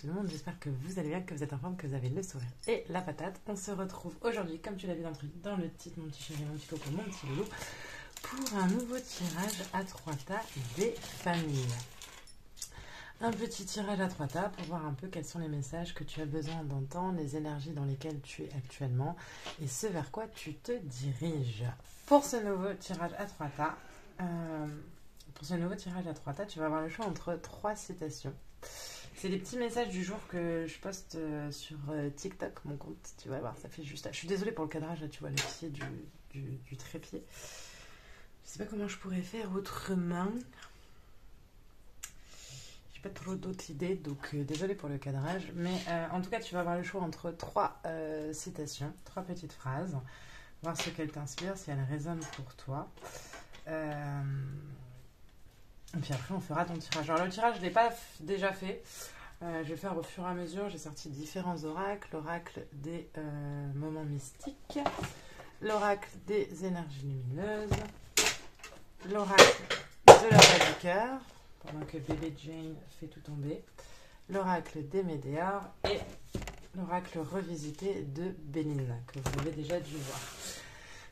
tout le monde, j'espère que vous allez bien, que vous êtes en forme, que vous avez le sourire et la patate. On se retrouve aujourd'hui, comme tu l'as vu dans le titre, mon petit chéri, mon petit coco, mon petit loulou, pour un nouveau tirage à 3 tas des familles. Un petit tirage à 3 tas pour voir un peu quels sont les messages que tu as besoin d'entendre, les énergies dans lesquelles tu es actuellement et ce vers quoi tu te diriges. Pour ce nouveau tirage à 3 tas, tu vas avoir le choix entre 3 citations. C'est les petits messages du jour que je poste sur TikTok, mon compte. Tu vas voir, ça fait juste... Je suis désolée pour le cadrage, là, tu vois le pied du trépied. Je sais pas comment je pourrais faire autrement. J'ai pas trop d'autres idées, donc désolée pour le cadrage. Mais en tout cas, tu vas avoir le choix entre 3 citations, 3 petites phrases. Voir ce qu'elles t'inspirent, si elles résonnent pour toi. Et puis après, on fera ton tirage. Alors, le tirage, je ne l'ai pas déjà fait. Je vais le faire au fur et à mesure. J'ai sorti différents oracles. L'oracle des moments mystiques. L'oracle des énergies lumineuses. L'oracle de la voix du cœur. Pendant que bébé Jane fait tout tomber. L'oracle des météores. Et l'oracle revisité de Béline, que vous avez déjà dû voir.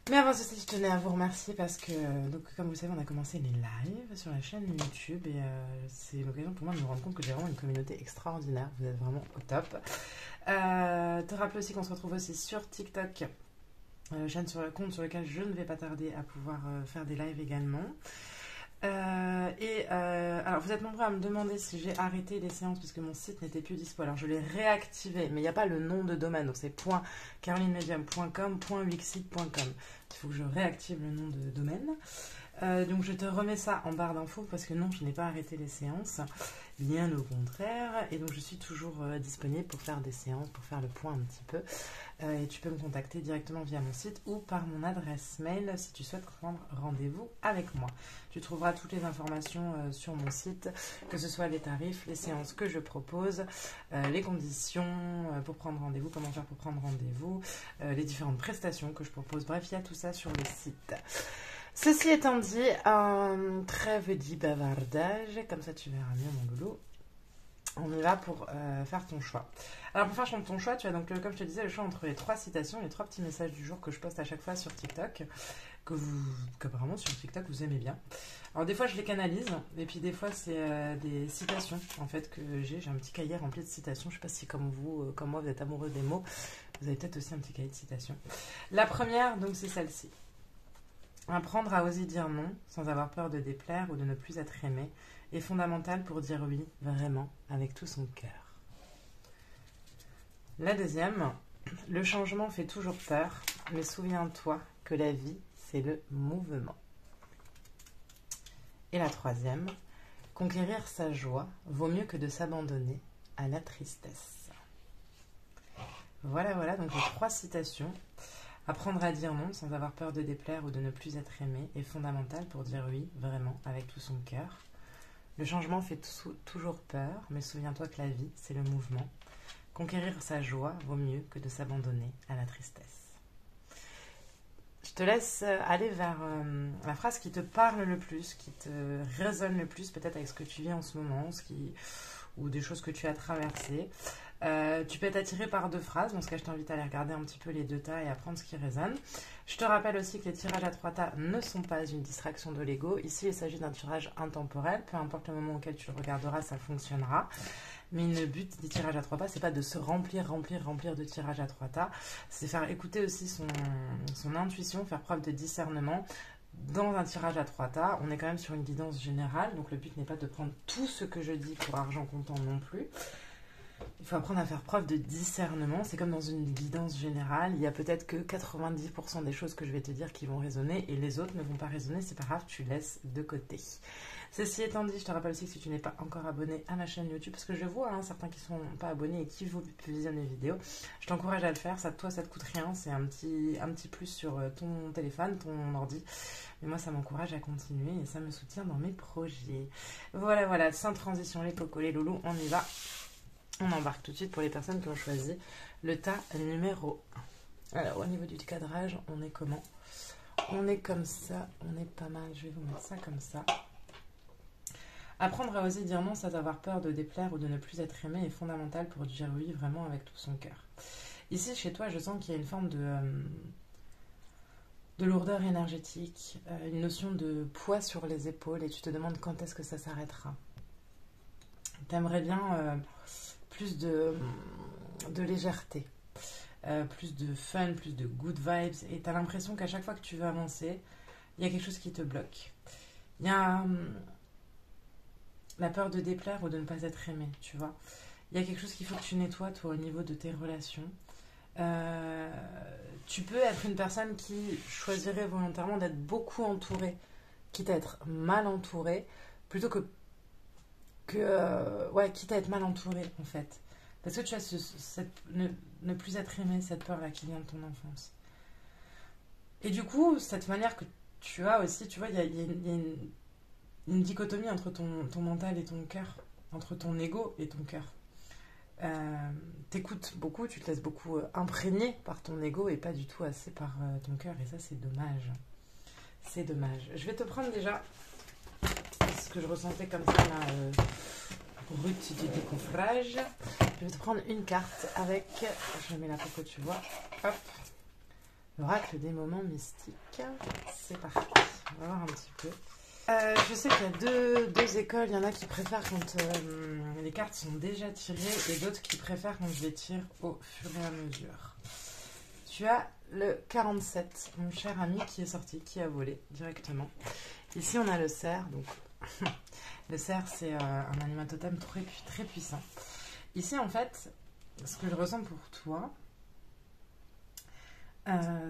Mais avant ceci, je tenais à vous remercier parce que, donc, comme vous le savez, on a commencé les lives sur la chaîne YouTube et c'est l'occasion pour moi de me rendre compte que j'ai vraiment une communauté extraordinaire. Vous êtes vraiment au top. Te rappeler aussi qu'on se retrouve aussi sur TikTok, chaîne sur le compte sur lequel je ne vais pas tarder à pouvoir faire des lives également. Alors vous êtes nombreux à me demander si j'ai arrêté les séances parce que mon site n'était plus dispo. Alors je l'ai réactivé, mais il n'y a pas le nom de domaine, donc c'est .carolinmedium.com, .wixit.com. Il faut que je réactive le nom de domaine. Donc je te remets ça en barre d'infos parce que non, je n'ai pas arrêté les séances, bien au contraire. Et donc je suis toujours disponible pour faire des séances, pour faire le point un petit peu. Et tu peux me contacter directement via mon site ou par mon adresse mail si tu souhaites prendre rendez-vous avec moi. Tu trouveras toutes les informations sur mon site, que ce soit les tarifs, les séances que je propose, les conditions pour prendre rendez-vous, comment faire pour prendre rendez-vous, les différentes prestations que je propose. Bref, il y a tout ça sur le site. Ceci étant dit, trêve dit bavardage, comme ça tu verras mieux mon loulou. On y va pour faire ton choix. Alors pour faire ton choix, tu as donc, comme je te disais, le choix entre les 3 citations, les 3 petits messages du jour que je poste à chaque fois sur TikTok, que vraiment sur TikTok vous aimez bien. Alors des fois je les canalise, et puis des fois c'est des citations en fait que j'ai un petit cahier rempli de citations. Je ne sais pas si comme vous, comme moi, vous êtes amoureux des mots, vous avez peut-être aussi un petit cahier de citations. La première, donc c'est celle-ci. Apprendre à oser dire non sans avoir peur de déplaire ou de ne plus être aimé est fondamental pour dire oui vraiment avec tout son cœur. La deuxième, le changement fait toujours peur, mais souviens-toi que la vie, c'est le mouvement. Et la troisième, conquérir sa joie vaut mieux que de s'abandonner à la tristesse. Voilà, donc les 3 citations. Apprendre à dire non sans avoir peur de déplaire ou de ne plus être aimé est fondamental pour dire oui vraiment avec tout son cœur. Le changement fait toujours peur, mais souviens-toi que la vie, c'est le mouvement. Conquérir sa joie vaut mieux que de s'abandonner à la tristesse. Je te laisse aller vers la phrase qui te parle le plus, qui te résonne le plus, peut-être avec ce que tu vis en ce moment, ou des choses que tu as traversées. Tu peux être attiré par 2 phrases, dans ce cas je t'invite à aller regarder un petit peu les 2 tas et à prendre ce qui résonne. Je te rappelle aussi que les tirages à 3 tas ne sont pas une distraction de l'ego. Ici il s'agit d'un tirage intemporel, peu importe le moment auquel tu le regarderas, ça fonctionnera. Mais le but des tirages à 3 tas, c'est pas de se remplir de tirages à 3 tas, c'est faire écouter aussi son intuition, faire preuve de discernement. Dans un tirage à 3 tas, on est quand même sur une guidance générale, donc le but n'est pas de prendre tout ce que je dis pour argent comptant non plus. Il faut apprendre à faire preuve de discernement. C'est comme dans une guidance générale. Il y a peut-être que 90% des choses que je vais te dire qui vont résonner et les autres ne vont pas résonner. C'est pas grave, tu laisses de côté. Ceci étant dit, je te rappelle aussi que si tu n'es pas encore abonné à ma chaîne YouTube, parce que je vois certains qui ne sont pas abonnés et qui visionnent les vidéos, je t'encourage à le faire. Toi, ça ne te coûte rien. C'est un petit plus sur ton téléphone, ton ordi. Mais moi, ça m'encourage à continuer et ça me soutient dans mes projets. Voilà, sans transition, les cocos, les loulous, on y va. On embarque tout de suite pour les personnes qui ont choisi le tas numéro 1. Alors, au niveau du cadrage, on est comment? On est comme ça, on est pas mal. Je vais vous mettre ça comme ça. Apprendre à oser dire non sans avoir peur de déplaire ou de ne plus être aimé est fondamental pour dire oui vraiment avec tout son cœur. Ici, chez toi, je sens qu'il y a une forme de lourdeur énergétique, une notion de poids sur les épaules et tu te demandes quand est-ce que ça s'arrêtera. T'aimerais bien plus de légèreté, plus de fun, plus de good vibes et t'as l'impression qu'à chaque fois que tu veux avancer, il y a quelque chose qui te bloque. Il y a la peur de déplaire ou de ne pas être aimé, tu vois. Il y a quelque chose qu'il faut que tu nettoies, toi, au niveau de tes relations. Tu peux être une personne qui choisirait volontairement d'être beaucoup entourée, quitte à être mal entourée, plutôt ouais, quitte à être mal entourée, en fait. Parce que tu as ne plus être aimé, cette peur-là qui vient de ton enfance. Et du coup, cette manière que tu as aussi, tu vois, il y a une dichotomie entre ton mental et ton cœur, entre ton ego et ton cœur. T'écoutes beaucoup, tu te laisses beaucoup imprégner par ton ego et pas du tout assez par ton cœur, et ça c'est dommage. C'est dommage. Je vais te prendre déjà ce que je ressentais comme ça là, brut du décoffrage. Je vais te prendre une carte avec, je mets là pour que tu vois, hop, l'oracle des moments mystiques. C'est parti, on va voir un petit peu. Je sais qu'il y a deux écoles. Il y en a qui préfèrent quand les cartes sont déjà tirées et d'autres qui préfèrent quand je les tire au fur et à mesure. Tu as le 47, mon cher ami, qui est sorti, qui a volé directement. Ici, on a le cerf. Donc, le cerf, c'est un animal totem très, très puissant. Ici, en fait, ce que je ressens pour toi,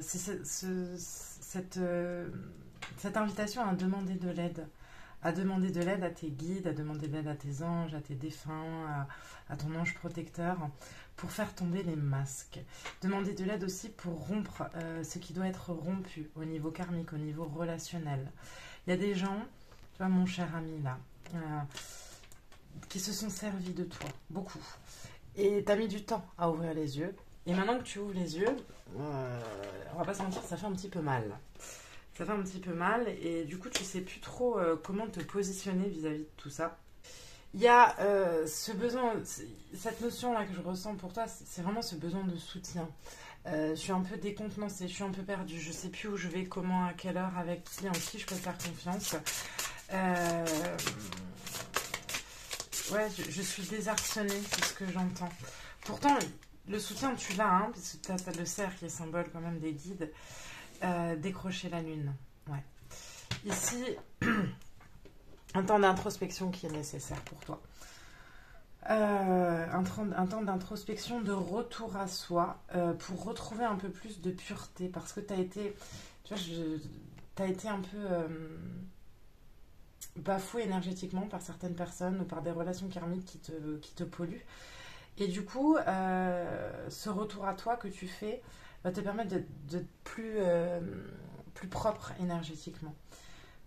c'est cette invitation à demander de l'aide. À demander de l'aide à tes guides, à demander de l'aide à tes anges, à tes défunts, à ton ange protecteur, pour faire tomber les masques. Demander de l'aide aussi pour rompre ce qui doit être rompu au niveau karmique, au niveau relationnel. Il y a des gens, tu vois, mon cher ami là, qui se sont servis de toi, beaucoup. Et t'as mis du temps à ouvrir les yeux. Et maintenant que tu ouvres les yeux, on va pas se mentir, ça fait un petit peu mal. Ça fait un petit peu mal et du coup tu sais plus trop comment te positionner vis-à-vis de tout ça. Il y a ce besoin, cette notion là que je ressens pour toi, c'est vraiment ce besoin de soutien. Je suis un peu décontenancée, je suis un peu perdue, je sais plus où je vais, comment, à quelle heure, avec qui, en qui je peux faire confiance. Ouais, je suis désarçonnée, c'est ce que j'entends. Pourtant, le soutien tu l'as, hein, parce que tu as le cerf qui est symbole quand même des guides. Décrocher la lune. Ouais. Ici, un temps d'introspection qui est nécessaire pour toi. Un temps d'introspection, de retour à soi, pour retrouver un peu plus de pureté, parce que tu as été, tu vois, t'as été un peu bafoué énergétiquement par certaines personnes ou par des relations karmiques qui te polluent. Et du coup, ce retour à toi que tu fais va te permettre d'être plus propre énergétiquement.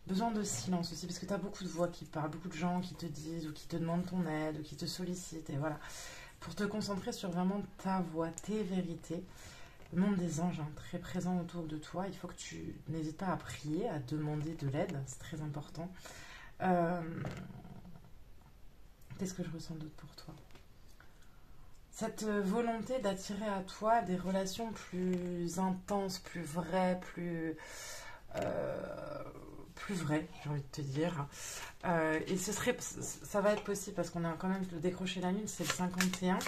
Besoin de silence aussi, parce que tu as beaucoup de voix qui parlent, beaucoup de gens qui te disent ou qui te demandent ton aide ou qui te sollicitent. Et voilà, pour te concentrer sur vraiment ta voix, tes vérités. Le monde des anges, hein, très présent autour de toi. Il faut que tu n'hésites pas à prier, à demander de l'aide, c'est très important. Qu'est-ce que je ressens d'autre pour toi ? Cette volonté d'attirer à toi des relations plus intenses, plus vraies, plus vraies, j'ai envie de te dire. Et ça va être possible parce qu'on a quand même décroché la lune, c'est le 51.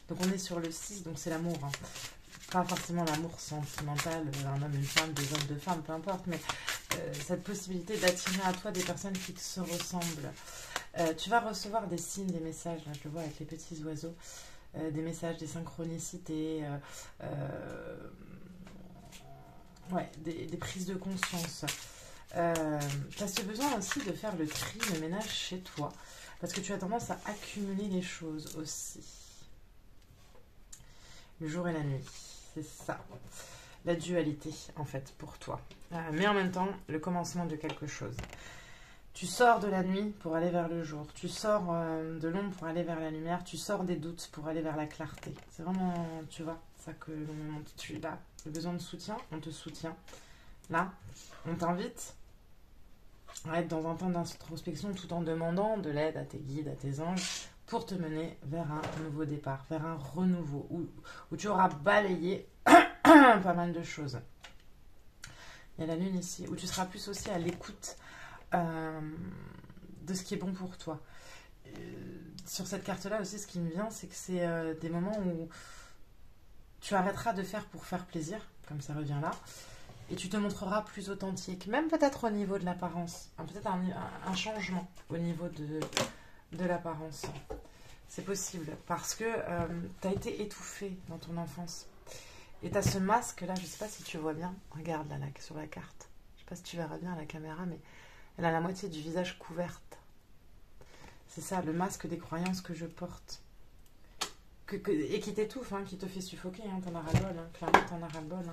Donc on est sur le 6, donc c'est l'amour. Hein. Pas forcément l'amour sentimental, un homme, une femme, des hommes, deux femmes, peu importe, mais cette possibilité d'attirer à toi des personnes qui se ressemblent. Tu vas recevoir des signes, des messages, là je le vois avec les petits oiseaux. Des messages, des synchronicités, ouais, des prises de conscience. Tu as ce besoin aussi de faire le tri, le ménage chez toi, parce que tu as tendance à accumuler les choses aussi. Le jour et la nuit, c'est ça. La dualité, en fait, pour toi. Mais en même temps, le commencement de quelque chose. Tu sors de la nuit pour aller vers le jour. Tu sors de l'ombre pour aller vers la lumière. Tu sors des doutes pour aller vers la clarté. C'est vraiment, tu vois, ça que tu as. Le besoin de soutien, on te soutient. Là, on t'invite être dans un temps d'introspection tout en demandant de l'aide à tes guides, à tes anges, pour te mener vers un nouveau départ, vers un renouveau, où tu auras balayé pas mal de choses. Il y a la lune ici, où tu seras plus aussi à l'écoute de ce qui est bon pour toi. Sur cette carte-là aussi, ce qui me vient, c'est que c'est des moments où tu arrêteras de faire pour faire plaisir, comme ça revient là, et tu te montreras plus authentique, même peut-être au niveau de l'apparence, peut-être un changement au niveau de l'apparence. C'est possible, parce que tu as été étouffé dans ton enfance. Et tu as ce masque-là, je ne sais pas si tu vois bien, regarde là, sur la carte. Je ne sais pas si tu verras bien à la caméra, mais elle a la moitié du visage couverte. C'est ça, le masque des croyances que je porte. Et qui t'étouffe, qui te fait suffoquer, t'en as ras-le-bol, clairement t'en as ras-le-bol.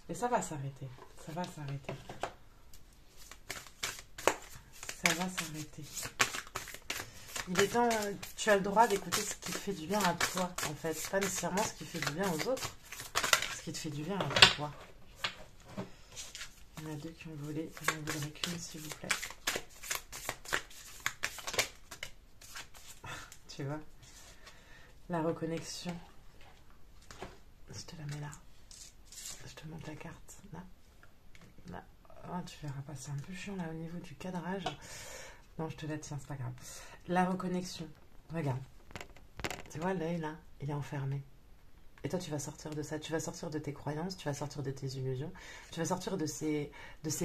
Et ça va s'arrêter, ça va s'arrêter. Ça va s'arrêter. Il est temps, tu as le droit d'écouter ce qui te fait du bien à toi, en fait. Pas nécessairement ce qui fait du bien aux autres, ce qui te fait du bien à toi. Il y en a 2 qui ont volé, j'en voudrais qu'une, s'il vous plaît. Tu vois, la reconnexion. Je te la mets là. Je te montre la carte. Là. Là. Oh, tu verras pas, c'est un peu chiant là au niveau du cadrage. Non, je te la tiens, c'est pas grave. La reconnexion. Regarde. Tu vois, l'œil là, il est enfermé. Et toi, tu vas sortir de ça. Tu vas sortir de tes croyances, tu vas sortir de tes illusions. Tu vas sortir de ces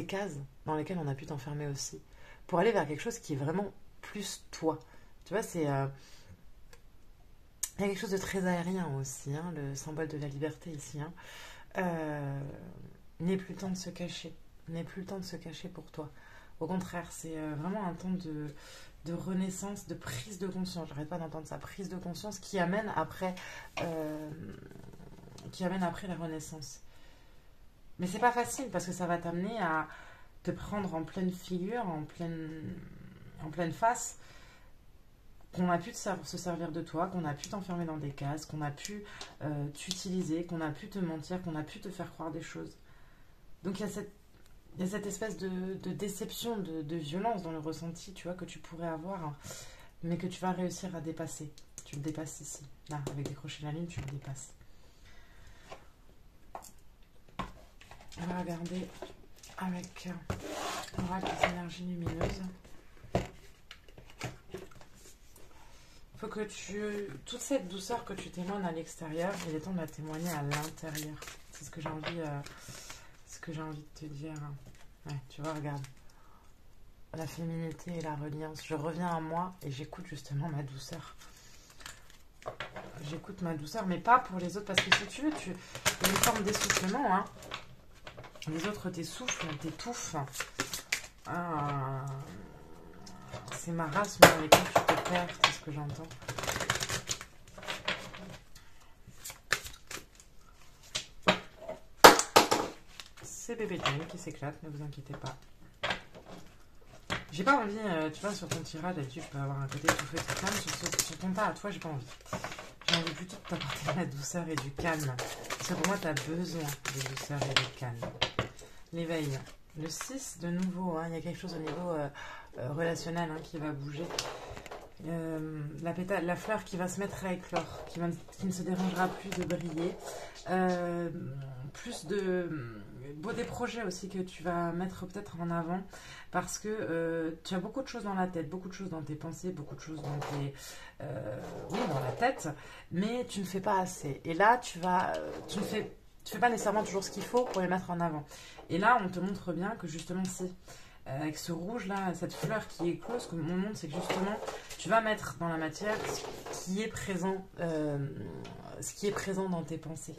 cases dans lesquelles on a pu t'enfermer aussi. Pour aller vers quelque chose qui est vraiment plus toi. Tu vois, c'est... il y a quelque chose de très aérien aussi, le symbole de la liberté ici. N'est plus le temps de se cacher. N'est plus le temps de se cacher pour toi. Au contraire, c'est vraiment un temps de renaissance, de prise de conscience. J'arrête pas d'entendre ça, prise de conscience qui amène après la renaissance. Mais c'est pas facile parce que ça va t'amener à te prendre en pleine figure, en pleine face, qu'on a pu se servir de toi, qu'on a pu t'enfermer dans des cases, qu'on a pu t'utiliser, qu'on a pu te mentir, qu'on a pu te faire croire des choses. Donc il y a cette espèce de déception, de violence dans le ressenti, tu vois, que tu pourrais avoir, mais que tu vas réussir à dépasser. Tu le dépasses ici. Là, avec des crochets de la lune, tu le dépasses. On va regarder avec l'oracle des énergies lumineuses. Faut que toute cette douceur que tu témoignes à l'extérieur, il est temps de la témoigner à l'intérieur. C'est ce que j'ai envie, de te dire. Ouais, tu vois, regarde. La féminité et la reliance. Je reviens à moi et j'écoute justement ma douceur. J'écoute ma douceur, mais pas pour les autres, parce que si tu veux, il y a une forme d'essoufflement. Les autres t'essoufflent, t'étouffent. C'est marasme dans lesquels tu te perds, c'est ce que j'entends. C'est bébé Jane qui s'éclate, ne vous inquiétez pas. J'ai pas envie, tu vois, sur ton tirage, là-dessus, je peux avoir un côté étouffé, tout calme. Sur ton tas à toi, j'ai pas envie. J'ai envie plutôt de t'apporter de la douceur et du calme. Parce que pour moi, tu as besoin de douceur et de calme. L'éveil. Le 6, de nouveau, il y a quelque chose au niveau relationnel qui va bouger. La fleur qui va se mettre à éclore, qui ne se dérangera plus de briller. Plus des projets aussi que tu vas mettre peut-être en avant, parce que tu as beaucoup de choses dans la tête, beaucoup de choses dans tes pensées, beaucoup de choses dans dans la tête, mais tu ne fais pas assez. Et là, tu ne fais pas nécessairement toujours ce qu'il faut pour les mettre en avant. Et là, on te montre bien que justement, si avec ce rouge là, cette fleur qui éclose, ce que mon monde, c'est que justement, tu vas mettre dans la matière ce qui est présent dans tes pensées.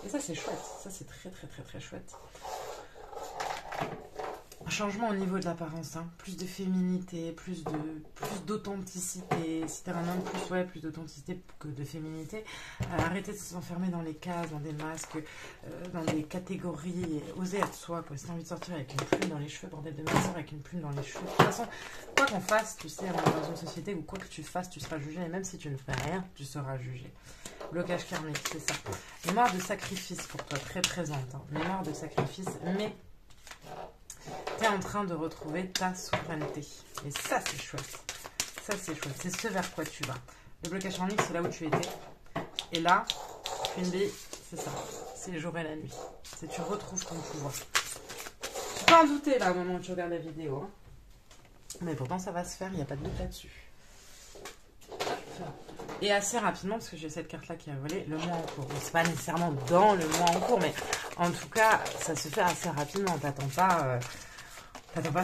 Et ça, c'est chouette. Ça, c'est très, très, très, très chouette. Un changement au niveau de l'apparence, plus de féminité, plus d'authenticité. Si t'es un homme, plus d'authenticité que de féminité. Arrêtez de s'enfermer dans les cases, dans des masques, dans des catégories. Et oser être soi, quoi. Si t'as envie de sortir avec une plume dans les cheveux, bordel de ma soeur, avec une plume dans les cheveux. De toute façon, quoi qu'on fasse, tu sais, dans une société où quoi que tu fasses, tu seras jugé. Et même si tu ne fais rien, tu seras jugé. Blocage karmique, c'est ça. Mémoire de sacrifice pour toi, très présente. Mémoire de sacrifice, mais Tu es en train de retrouver ta souveraineté. Et ça, c'est chouette. Ça, c'est chouette. C'est ce vers quoi tu vas. Le blocage karmique, c'est là où tu étais. Et là, Queen Bee, c'est ça. C'est le jour et la nuit. C'est tu retrouves ton pouvoir. Tu peux en douter là au moment où tu regardes la vidéo. Hein. Mais pourtant, ça va se faire. Il n'y a pas de doute là-dessus. Et assez rapidement, parce que j'ai cette carte-là qui a volé, le mois en cours. Bon, c'est pas nécessairement dans le mois en cours, mais en tout cas, ça se fait assez rapidement. T'attends pas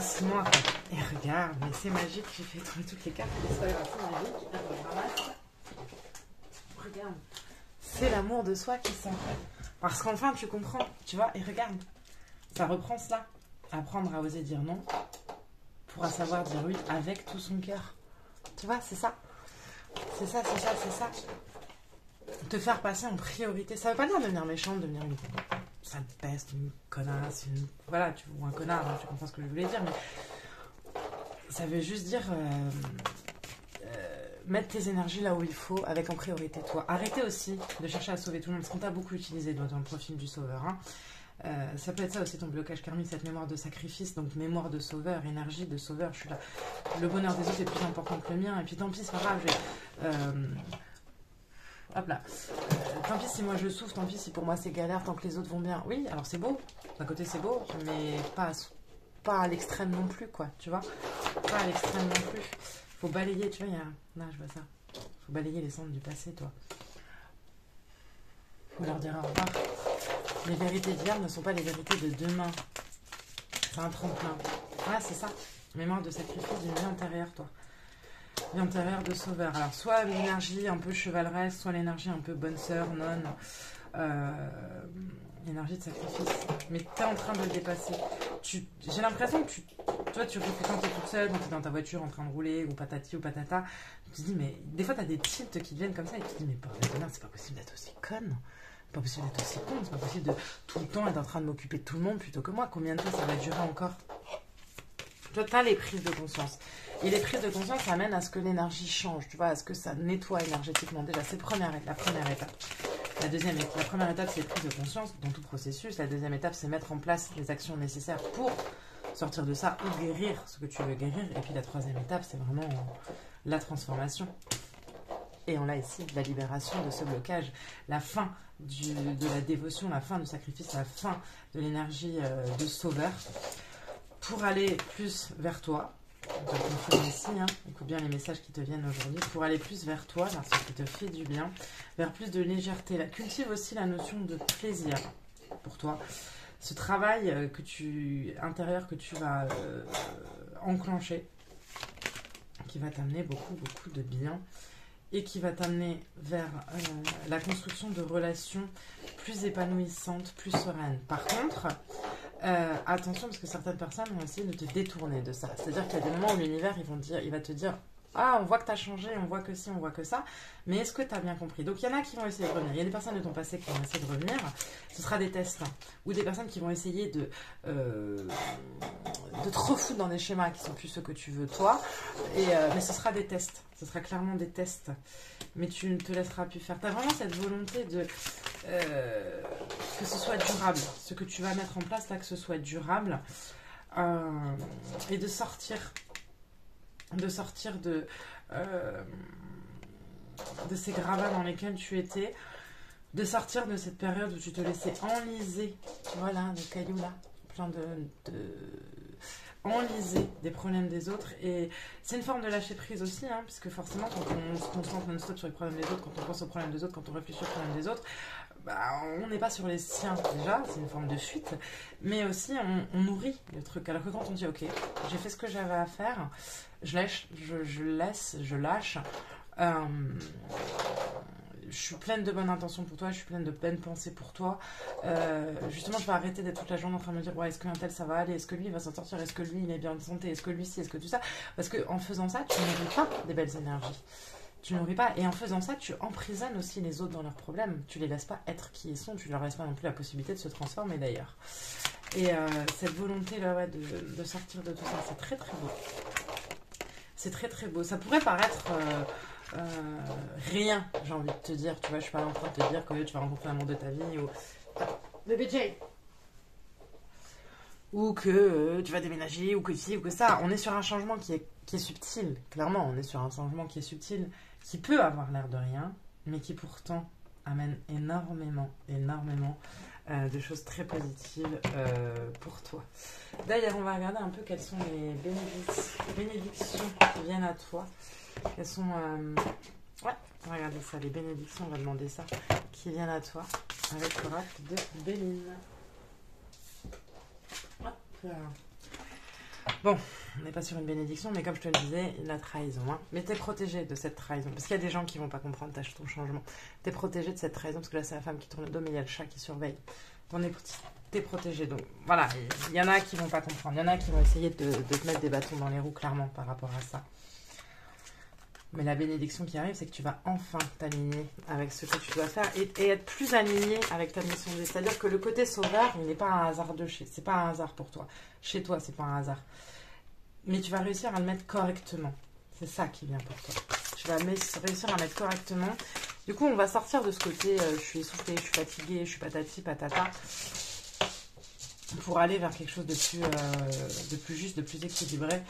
6 mois. Quoi. Et regarde, mais c'est magique. J'ai fait tomber toutes les cartes. C'est magique. Regarde. C'est l'amour de soi qui s'en fait. Parce qu'enfin, tu comprends. Tu vois, et regarde. Ça reprend cela. Apprendre à oser dire non. Pourra savoir dire oui avec tout son cœur. Tu vois, c'est ça. C'est ça, c'est ça, c'est ça. Te faire passer en priorité. Ça veut pas dire devenir méchante, devenir une sale peste, une connasse, voilà, ou un connard, hein, tu comprends ce que je voulais dire, mais ça veut juste dire mettre tes énergies là où il faut, avec en priorité toi. Arrêtez aussi de chercher à sauver tout le monde, ce qu'on t'a beaucoup utilisé dans le profil du sauveur. Hein. Ça peut être ça aussi ton blocage karmique, cette mémoire de sacrifice, donc mémoire de sauveur, énergie de sauveur, je suis là. Le bonheur des autres est plus important que le mien, et puis tant pis, c'est pas grave, hop là. Tant pis si moi je souffre, tant pis si pour moi c'est galère, tant que les autres vont bien. Oui, alors c'est beau, d'un côté c'est beau, mais pas à l'extrême non plus, quoi, tu vois. Pas à l'extrême non plus. Faut balayer, tu vois, là je vois ça. Faut balayer les cendres du passé, toi. Faut leur dire au revoir. Les vérités d'hier ne sont pas les vérités de demain. C'est un tremplin. Ah, c'est ça. Mémoire de sacrifice d'une vie antérieure, toi. Vie antérieure de sauveur. Alors, soit l'énergie un peu chevaleresque, soit l'énergie un peu bonne sœur, nonne. Énergie de sacrifice. Mais tu es en train de le dépasser. J'ai l'impression que toi, tu réfléchis quand tu es toute seule, quand tu es dans ta voiture en train de rouler, ou patati ou patata. Tu te dis, mais des fois, tu as des tilts qui viennent comme ça, et tu te dis, mais c'est pas possible d'être aussi conne. C'est pas possible d'être aussi con, c'est pas possible de tout le temps être en train de m'occuper de tout le monde plutôt que moi. Combien de temps ça va durer encore? Toi, tu as les prises de conscience. Et les prises de conscience amènent à ce que l'énergie change, tu vois, à ce que ça nettoie énergétiquement. Déjà, c'est la première étape. La première étape, c'est les prises de conscience dans tout processus. La deuxième étape, c'est mettre en place les actions nécessaires pour sortir de ça ou guérir ce que tu veux guérir. Et puis la troisième étape, c'est vraiment la transformation. Et on a ici la libération de ce blocage, la fin de la dévotion, la fin du sacrifice, la fin de l'énergie de sauveur, pour aller plus vers toi. On te confirme ici, hein, écoute bien les messages qui te viennent aujourd'hui, pour aller plus vers toi, vers ce qui te fait du bien, vers plus de légèreté. Là, cultive aussi la notion de plaisir pour toi. Ce travail intérieur que tu vas enclencher, qui va t'amener beaucoup de bien. Et qui va t'amener vers la construction de relations plus épanouissantes, plus sereines. Par contre, attention, parce que certaines personnes vont essayer de te détourner de ça. C'est-à-dire qu'il y a des moments où l'univers, il va te dire « Ah, on voit que tu as changé, on voit que ci, on voit que ça, mais est-ce que tu as bien compris ?» Donc, il y en a qui vont essayer de revenir. Il y a des personnes de ton passé qui vont essayer de revenir. Ce sera des tests. Hein. Ou des personnes qui vont essayer de te refoutre dans des schémas qui sont plus ceux que tu veux, toi. Mais ce sera des tests. Ce sera clairement des tests. Mais tu ne te laisseras plus faire. Tu as vraiment cette volonté de que ce soit durable. Ce que tu vas mettre en place, là, que ce soit durable. Et de sortir de ces gravats dans lesquels tu étais, de sortir de cette période où tu te laissais enliser, tu vois là, les cailloux là, plein enliser des problèmes des autres. Et c'est une forme de lâcher prise aussi, hein, puisque forcément quand on se concentre non-stop sur les problèmes des autres, quand on pense aux problèmes des autres, quand on réfléchit aux problèmes des autres, on n'est pas sur les siens déjà, c'est une forme de fuite, mais aussi on nourrit le truc. Alors que quand on dit ok, j'ai fait ce que j'avais à faire, je lâche, je lâche, je suis pleine de bonnes intentions pour toi, je suis pleine de bonnes pensées pour toi. Justement, je vais arrêter d'être toute la journée en train de me dire ouais, est-ce qu'un tel ça va aller, est-ce que lui il va s'en sortir, est-ce que lui il est bien de santé, est-ce que lui ci, est-ce que tout ça. Parce qu'en faisant ça, tu nourris pas des belles énergies. Tu nourris pas. Et en faisant ça, tu emprisonnes aussi les autres dans leurs problèmes. Tu les laisses pas être qui ils sont, tu leur laisses pas non plus la possibilité de se transformer d'ailleurs. Et cette volonté-là ouais, de sortir de tout ça, c'est très très beau. C'est très très beau. Ça pourrait paraître rien, j'ai envie de te dire. Tu vois, je suis pas en train de te dire que tu vas rencontrer l'amour de ta vie ou... Bébé Jay. ou que tu vas déménager, ou que ci, ou que ça. On est sur un changement qui est subtil, clairement, on est sur un changement qui est subtil, qui peut avoir l'air de rien, mais qui pourtant amène énormément de choses très positives pour toi. D'ailleurs, on va regarder un peu quelles sont les bénédictions qui viennent à toi. Quelles sont... ouais, on va regarder ça, les bénédictions, on va demander ça, qui viennent à toi avec l'oracle de Béline. Hop. Bon, on n'est pas sur une bénédiction, mais comme je te le disais, la trahison. Hein. Mais t'es protégé de cette trahison. Parce qu'il y a des gens qui vont pas comprendre ton changement. T'es protégé de cette trahison, parce que là, c'est la femme qui tourne le dos, mais il y a le chat qui surveille. T'es protégé. Donc voilà, il y en a qui vont pas comprendre. Il y en a qui vont essayer de te mettre des bâtons dans les roues, clairement, par rapport à ça. Mais la bénédiction qui arrive, c'est que tu vas enfin t'aligner avec ce que tu dois faire et être plus aligné avec ta mission de vie. C'est-à-dire que le côté sauveur, il n'est pas un hasard c'est pas un hasard pour toi. Chez toi, c'est pas un hasard. Mais tu vas réussir à le mettre correctement. C'est ça qui vient pour toi. Tu vas réussir à le mettre correctement. Du coup, on va sortir de ce côté je suis essoufflée, je suis fatiguée, je suis patati patata, pour aller vers quelque chose de plus juste, de plus équilibré,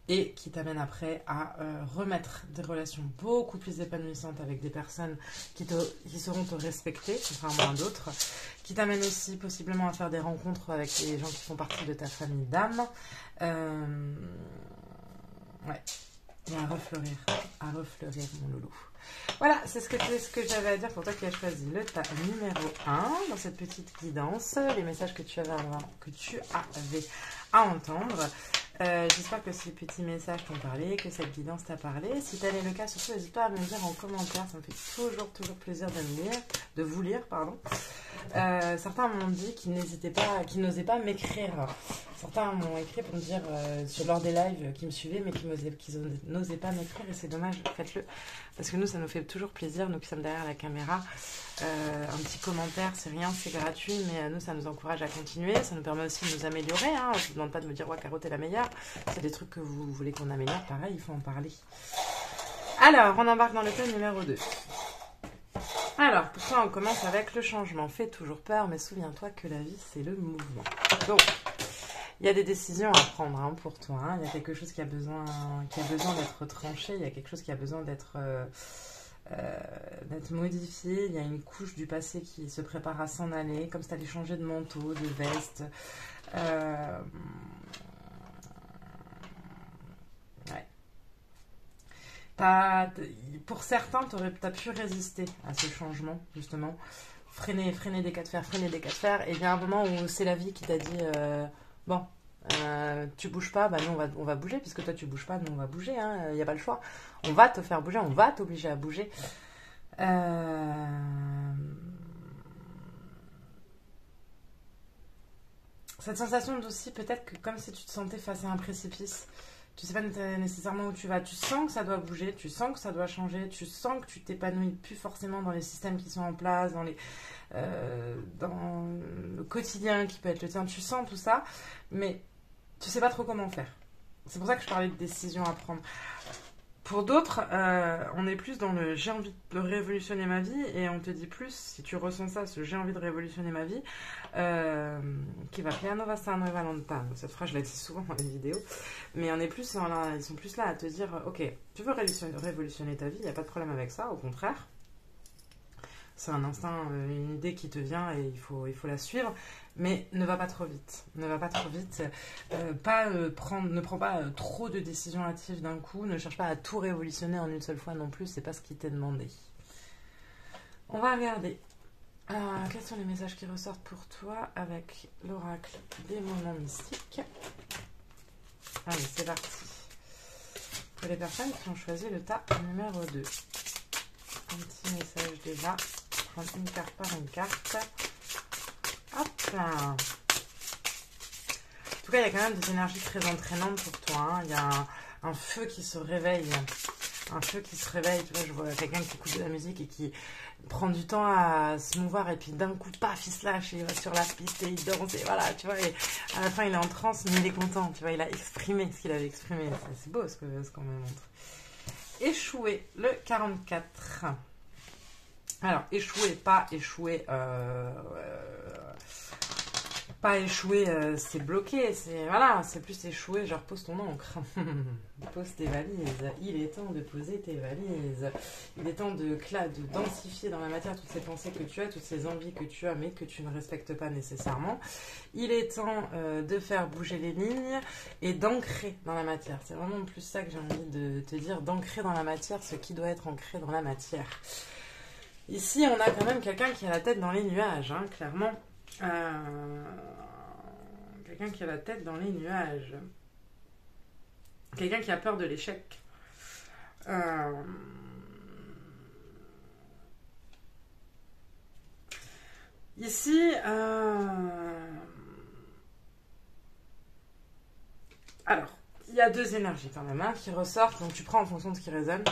et qui t'amène après à remettre des relations beaucoup plus épanouissantes avec des personnes qui sauront te respecter, contrairement à d'autres, qui t'amène aussi possiblement à faire des rencontres avec les gens qui font partie de ta famille d'âme, ouais, et à refleurir mon loulou. Voilà, c'est ce que j'avais à dire pour toi qui as choisi le tas numéro 1 dans cette petite guidance, les messages que tu avais à entendre. J'espère que ces petits messages t'ont parlé, que cette guidance t'a parlé. Si tel est le cas, surtout n'hésite pas à me le dire en commentaire, ça me fait toujours plaisir de vous lire, pardon. Certains m'ont dit qu'ils n'osaient pas m'écrire. Certains m'ont écrit pour me dire lors des lives qui me suivaient, mais qu'ils n'osaient pas m'écrire, et c'est dommage, faites-le. Parce que nous, ça nous fait toujours plaisir, nous qui sommes derrière la caméra. Un petit commentaire, c'est rien, c'est gratuit, mais nous, ça nous encourage à continuer. Ça nous permet aussi de nous améliorer. Hein. Je ne vous demande pas de me dire, ouais, Caro, t'es la meilleure. C'est des trucs que vous voulez qu'on améliore, pareil, il faut en parler. Alors, on embarque dans le thème numéro 2. Alors, pour ça, on commence avec le changement. Fait toujours peur, mais souviens-toi que la vie, c'est le mouvement. Donc, il y a des décisions à prendre hein, pour toi. Hein. Il y a quelque chose qui a besoin d'être tranché. Il y a quelque chose qui a besoin d'être modifié. Il y a une couche du passé qui se prépare à s'en aller, comme si tu allais changer de manteau, de veste. Ouais. Pour certains, tu as pu résister à ce changement, justement. Freiner des cas de fer. Et il y a un moment où c'est la vie qui t'a dit bon, tu bouges pas, bah nous on va bouger, puisque toi tu bouges pas, nous on va bouger, il n'y a pas le choix. On va te faire bouger, on va t'obliger à bouger. Cette sensation aussi, peut-être que comme si tu te sentais face à un précipice, tu sais pas nécessairement où tu vas, tu sens que ça doit bouger, tu sens que ça doit changer, tu sens que tu t'épanouis plus forcément dans les systèmes qui sont en place, dans le quotidien qui peut être le tien, tu sens tout ça, mais tu sais pas trop comment faire. C'est pour ça que je parlais de décisions à prendre. Pour d'autres, on est plus dans le j'ai envie de révolutionner ma vie, et on te dit plus, si tu ressens ça, ce j'ai envie de révolutionner ma vie, qui va piano va sano e va lontano. Cette phrase, je la dis souvent dans les vidéos, mais on est plus ils sont plus là à te dire, ok, tu veux révolutionner ta vie, il n'y a pas de problème avec ça, au contraire. C'est un instinct, une idée qui te vient et il faut la suivre. Mais ne va pas trop vite. Ne prends pas trop de décisions hâtives d'un coup. Ne cherche pas à tout révolutionner en une seule fois non plus. C'est pas ce qui t'est demandé. On va regarder. Quels sont les messages qui ressortent pour toi avec l'oracle des moments mystiques. Allez, c'est parti. Pour les personnes qui ont choisi le tas numéro 2. Un petit message déjà. Prendre une carte par une carte. Hop là. En tout cas, il y a quand même des énergies très entraînantes pour toi. Hein. Il y a un feu qui se réveille. Un feu qui se réveille. Tu vois, je vois quelqu'un qui écoute de la musique et qui prend du temps à se mouvoir. Et puis d'un coup, paf, il se lâche. Et il va sur la piste et il danse. Et voilà, tu vois. Et à la fin, il est en transe, mais il est content. Tu vois, il a exprimé ce qu'il avait exprimé. C'est beau ce qu'on me montre. Échouer, le 44. Alors, échouer, pas pas échouer, c'est bloqué, voilà, c'est plus échouer, genre pose ton encre, pose tes valises, il est temps de poser tes valises, il est temps de densifier dans la matière toutes ces pensées que tu as, toutes ces envies que tu as mais que tu ne respectes pas nécessairement, il est temps de faire bouger les lignes et d'ancrer dans la matière, c'est vraiment plus ça que j'ai envie de te dire, d'ancrer dans la matière ce qui doit être ancré dans la matière. Ici on a quand même quelqu'un qui a la tête dans les nuages, hein, clairement. Quelqu'un qui a la tête dans les nuages. Quelqu'un qui a peur de l'échec. Ici, alors, il y a deux énergies quand même hein, qui ressortent, donc tu prends en fonction de ce qui résonne.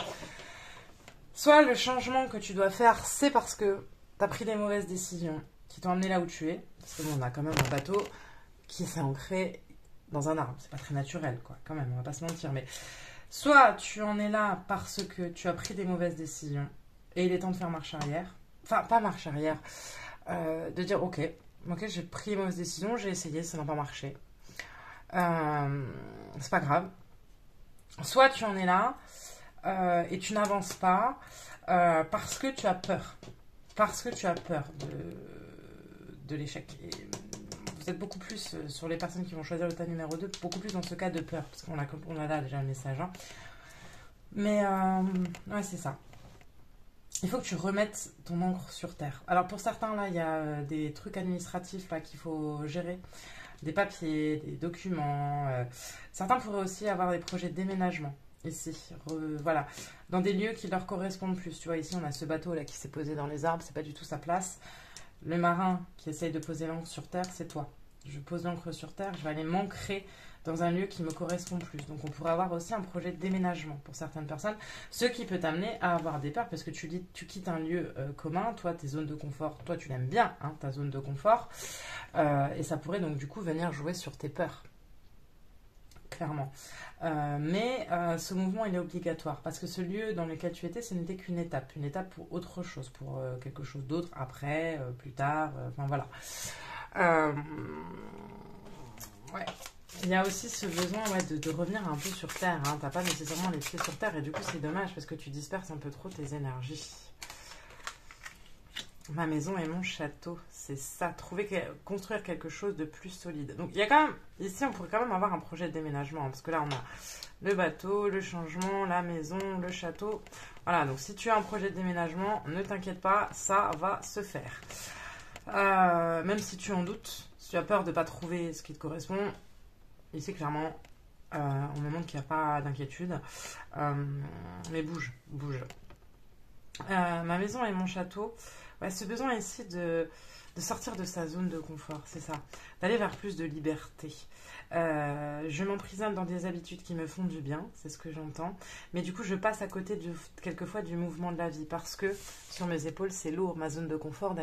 Soit le changement que tu dois faire, c'est parce que tu as pris des mauvaises décisions qui t'ont amené là où tu es. Parce que bon, on a quand même un bateau qui s'est ancré dans un arbre. C'est pas très naturel, quoi, quand même, on va pas se mentir. Mais soit tu en es là parce que tu as pris des mauvaises décisions et il est temps de faire marche arrière. Enfin, pas marche arrière. De dire, ok, j'ai pris une mauvaise décision, j'ai essayé, ça n'a pas marché. C'est pas grave. Soit tu en es là et tu n'avances pas parce que tu as peur. Parce que tu as peur de l'échec. Et vous êtes beaucoup plus sur les personnes qui vont choisir le tas numéro 2, beaucoup plus dans ce cas de peur, parce qu'on a là déjà le message. Hein. Mais ouais, c'est ça. Il faut que tu remettes ton encre sur terre. Alors pour certains, là, il y a des trucs administratifs là qu'il faut gérer. Des papiers, des documents. Certains pourraient aussi avoir des projets de déménagement. Ici, voilà, dans des lieux qui leur correspondent plus. Tu vois, ici, on a ce bateau là qui s'est posé dans les arbres, c'est pas du tout sa place. Le marin qui essaye de poser l'encre sur terre, c'est toi. Je pose l'encre sur terre, je vais aller m'ancrer dans un lieu qui me correspond plus. Donc on pourrait avoir aussi un projet de déménagement pour certaines personnes, ce qui peut t'amener à avoir des peurs parce que tu quittes un lieu commun, toi tes zones de confort, toi tu l'aimes bien, hein, ta zone de confort, et ça pourrait donc du coup venir jouer sur tes peurs. Clairement. Mais ce mouvement il est obligatoire parce que ce lieu dans lequel tu étais, ce n'était qu'une étape pour autre chose, pour quelque chose d'autre après, plus tard, enfin voilà. Ouais. Il y a aussi ce besoin de revenir un peu sur terre, hein. T'as pas nécessairement les pieds sur terre et du coup c'est dommage parce que tu disperses un peu trop tes énergies. Ma maison et mon château, c'est ça, construire quelque chose de plus solide. Donc il y a quand même, ici on pourrait quand même avoir un projet de déménagement, hein, parce que là on a le bateau, le changement, la maison, le château. Voilà, donc si tu as un projet de déménagement, ne t'inquiète pas, ça va se faire. Même si tu en doutes, si tu as peur de ne pas trouver ce qui te correspond, ici clairement, on me montre qu'il n'y a pas d'inquiétude, mais bouge. Ma maison et mon château, ouais, ce besoin ici de sortir de sa zone de confort, c'est ça, d'aller vers plus de liberté. Je m'emprisonne dans des habitudes qui me font du bien, c'est ce que j'entends, mais du coup je passe à côté quelquefois du mouvement de la vie parce que sur mes épaules c'est lourd, ma zone de confort,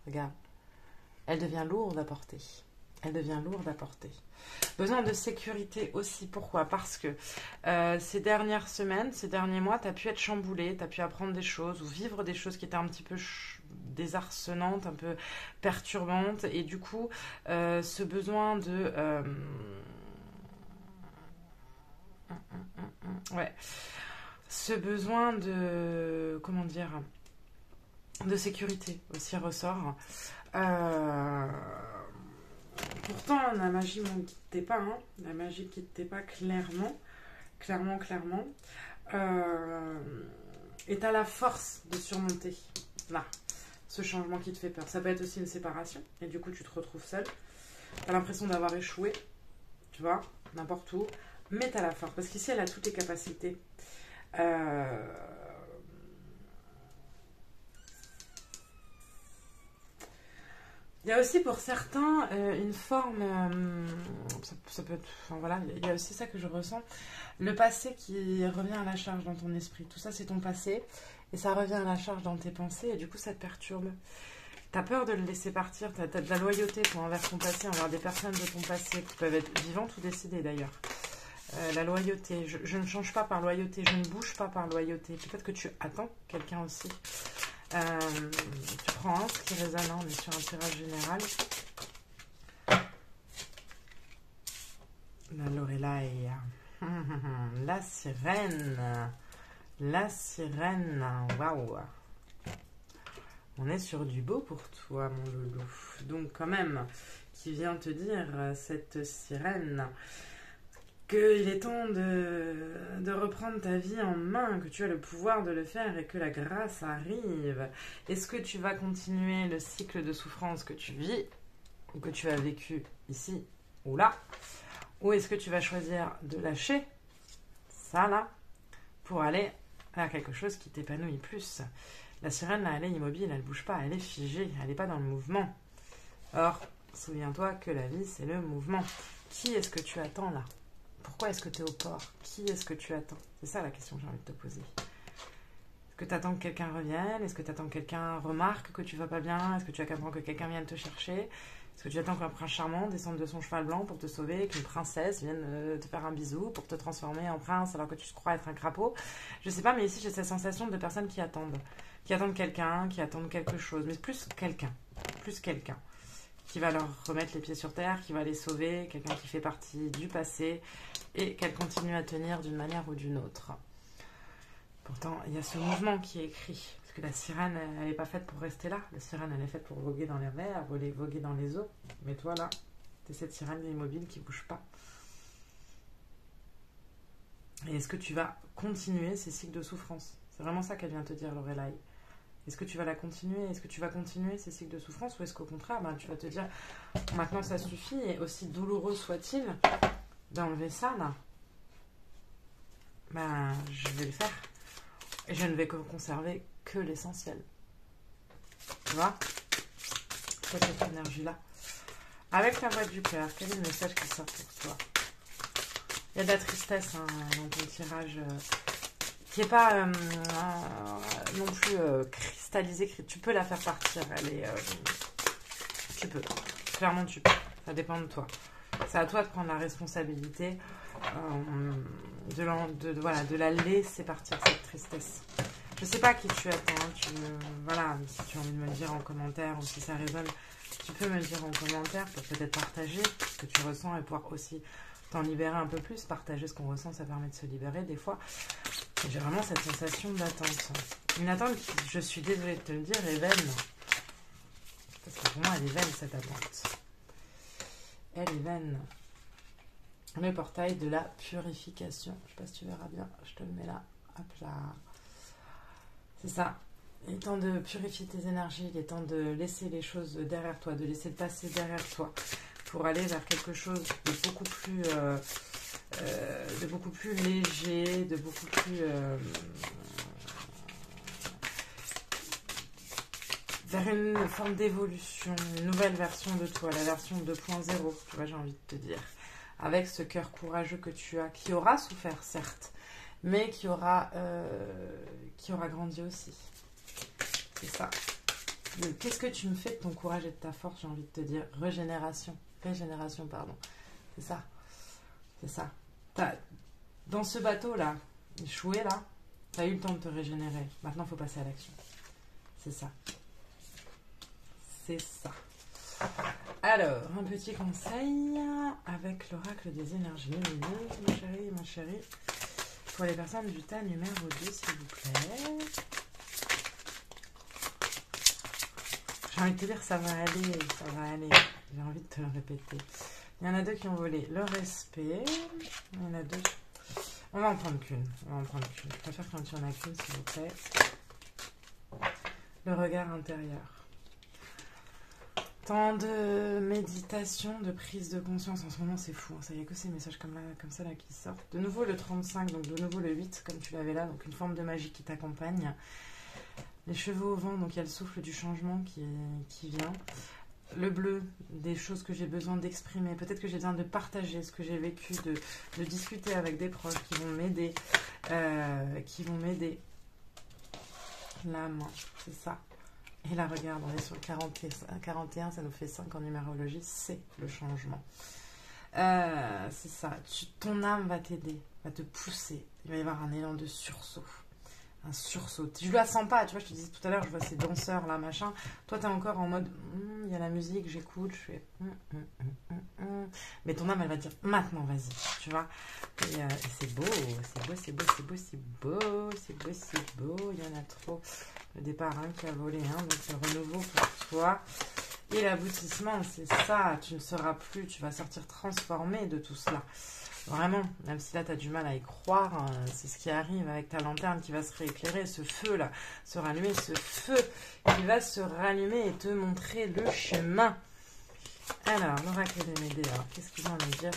regarde, elle devient lourde à porter. Besoin de sécurité aussi, pourquoi? Parce que ces dernières semaines, ces derniers mois, tu as pu être chamboulé, tu as pu apprendre des choses ou vivre des choses qui étaient un petit peu désarçonnantes, un peu perturbantes, et du coup, ce besoin de... ce besoin de... comment dire? De sécurité aussi ressort. Pourtant, la magie ne quittait pas, hein. La magie ne quittait pas clairement. Et tu as la force de surmonter, là, ce changement qui te fait peur. Ça peut être aussi une séparation, et du coup, tu te retrouves seule. Tu as l'impression d'avoir échoué, tu vois, n'importe où. Mais tu as la force, parce qu'ici, elle a toutes les capacités. Il y a aussi pour certains une forme, ça peut être, enfin voilà, il y a aussi ça que je ressens, le passé qui revient à la charge dans ton esprit. Tout ça c'est ton passé et ça revient à la charge dans tes pensées et du coup ça te perturbe. T'as peur de le laisser partir, t'as de la loyauté envers ton passé, envers des personnes de ton passé qui peuvent être vivantes ou décédées d'ailleurs. La loyauté, je ne change pas par loyauté, je ne bouge pas par loyauté. Peut-être que tu attends quelqu'un aussi. Tu prends un, ce qui résonne, on est sur un tirage général. La Lorelai. La sirène. La sirène. Waouh. On est sur du beau pour toi, mon loulou. Donc, quand même, qui vient te dire, cette sirène, qu'il est temps de reprendre ta vie en main, que tu as le pouvoir de le faire et que la grâce arrive. Est-ce que tu vas continuer le cycle de souffrance que tu vis, ou que tu as vécu ici ou là, ou est-ce que tu vas choisir de lâcher ça là, pour aller vers quelque chose qui t'épanouit plus? La sirène, là, elle est immobile, elle ne bouge pas, elle est figée, elle n'est pas dans le mouvement. Or, souviens-toi que la vie, c'est le mouvement. Qui est-ce que tu attends, là? Pourquoi est-ce que tu es au port? Qui est-ce que tu attends? C'est ça la question que j'ai envie de te poser. Est-ce que tu attends que quelqu'un revienne? Est-ce que tu attends que quelqu'un remarque que tu vas pas bien? Est-ce que tu attends que quelqu'un vienne te chercher? Est-ce que tu attends qu'un prince charmant descende de son cheval blanc pour te sauver, qu'une princesse vienne te faire un bisou pour te transformer en prince alors que tu crois être un crapaud? Je sais pas, mais ici j'ai cette sensation de personnes qui attendent quelqu'un, qui attendent quelque chose, mais plus quelqu'un, qui va leur remettre les pieds sur terre, qui va les sauver, quelqu'un qui fait partie du passé et qu'elle continue à tenir d'une manière ou d'une autre. Pourtant, il y a ce mouvement qui est écrit. Parce que la sirène, elle n'est pas faite pour rester là. La sirène, elle est faite pour voguer dans les mers, voguer dans les eaux. Mais toi, là, t'es cette sirène immobile qui ne bouge pas. Et est-ce que tu vas continuer ces cycles de souffrance? C'est vraiment ça qu'elle vient te dire, Lorelai. Est-ce que tu vas la continuer? Est-ce que tu vas continuer ces cycles de souffrance? Ou est-ce qu'au contraire, tu vas te dire, maintenant ça suffit, et aussi douloureux soit-il, d'enlever ça, là, je vais le faire. Et je ne vais conserver que l'essentiel. Tu vois? C'est cette énergie-là. Avec la voix du cœur, quel est le message qui sort pour toi? Il y a de la tristesse dans ton tirage qui n'est pas non plus cristallisée. Tu peux la faire partir. Tu peux. Clairement, tu peux. Ça dépend de toi. C'est à toi de prendre la responsabilité de la laisser partir, cette tristesse. Je sais pas qui tu attends. Si tu as envie de me le dire en commentaire ou si ça résonne, tu peux me le dire en commentaire pour peut-être partager ce que tu ressens et pouvoir aussi t'en libérer un peu plus. Partager ce qu'on ressent, ça permet de se libérer des fois. J'ai vraiment cette sensation d'attente. Une attente qui, je suis désolée de te le dire, est vaine. Parce que pour moi, elle est vaine, cette attente. Elle est vaine. Le portail de la purification. Je sais pas si tu verras bien. Je te le mets là. Hop là. C'est ça. Il est temps de purifier tes énergies. Il est temps de laisser les choses derrière toi. De laisser le passé derrière toi. Pour aller vers quelque chose de beaucoup plus léger, de beaucoup plus vers une forme d'évolution, une nouvelle version de toi, la version 2.0, tu vois, j'ai envie de te dire, avec ce cœur courageux que tu as, qui aura souffert certes, mais qui aura grandi aussi. C'est ça. Qu'est-ce que tu me fais de ton courage et de ta force, j'ai envie de te dire, régénération, pardon. C'est ça. C'est ça. Dans ce bateau-là, échoué là, tu as eu le temps de te régénérer. Maintenant, il faut passer à l'action. C'est ça. C'est ça. Alors, un petit conseil avec l'oracle des énergies lumineuses, ma chérie. Pour les personnes du tas numéro 2, s'il vous plaît. J'ai envie de te dire, ça va aller. J'ai envie de te le répéter. Il y en a deux qui ont volé le respect. Il y en a deux. On va en prendre qu'une. Je préfère quand il n'y en a qu'une, s'il vous plaît. Le regard intérieur. Tant de méditation, de prise de conscience. En ce moment, c'est fou. Ça y a que ces messages comme ça là qui sortent. De nouveau le 35, donc de nouveau le 8, comme tu l'avais là. Donc une forme de magie qui t'accompagne. Les cheveux au vent, donc il y a le souffle du changement qui vient. Le bleu, des choses que j'ai besoin d'exprimer. Peut-être que j'ai besoin de partager ce que j'ai vécu, de discuter avec des proches qui vont m'aider. La main, c'est ça. Et là, regarde, on est sur 41, ça nous fait 5 en numérologie, c'est le changement. C'est ça, ton âme va t'aider, va te pousser. Il va y avoir un élan de sursaut. un sursaut. Je la sens pas, tu vois, je te disais tout à l'heure, je vois ces danseurs là, machin. Toi, t'es encore en mode, il y a la musique, j'écoute, je fais, mais ton âme, elle va dire, maintenant, vas-y, tu vois. Et c'est beau, c'est beau, c'est beau, c'est beau, c'est beau, c'est beau, c'est beau, il y en a trop. Le départ, hein, qui a volé, hein, donc le renouveau pour toi. Et l'aboutissement, c'est ça, tu ne seras plus, tu vas sortir transformé de tout cela. Vraiment, même si là tu as du mal à y croire, hein, c'est ce qui arrive avec ta lanterne qui va se rééclairer, ce feu là, se rallumer, ce feu qui va se rallumer et te montrer le chemin. Alors, l'oracle des Médées, alors qu'est-ce qu'ils ont à nous dire?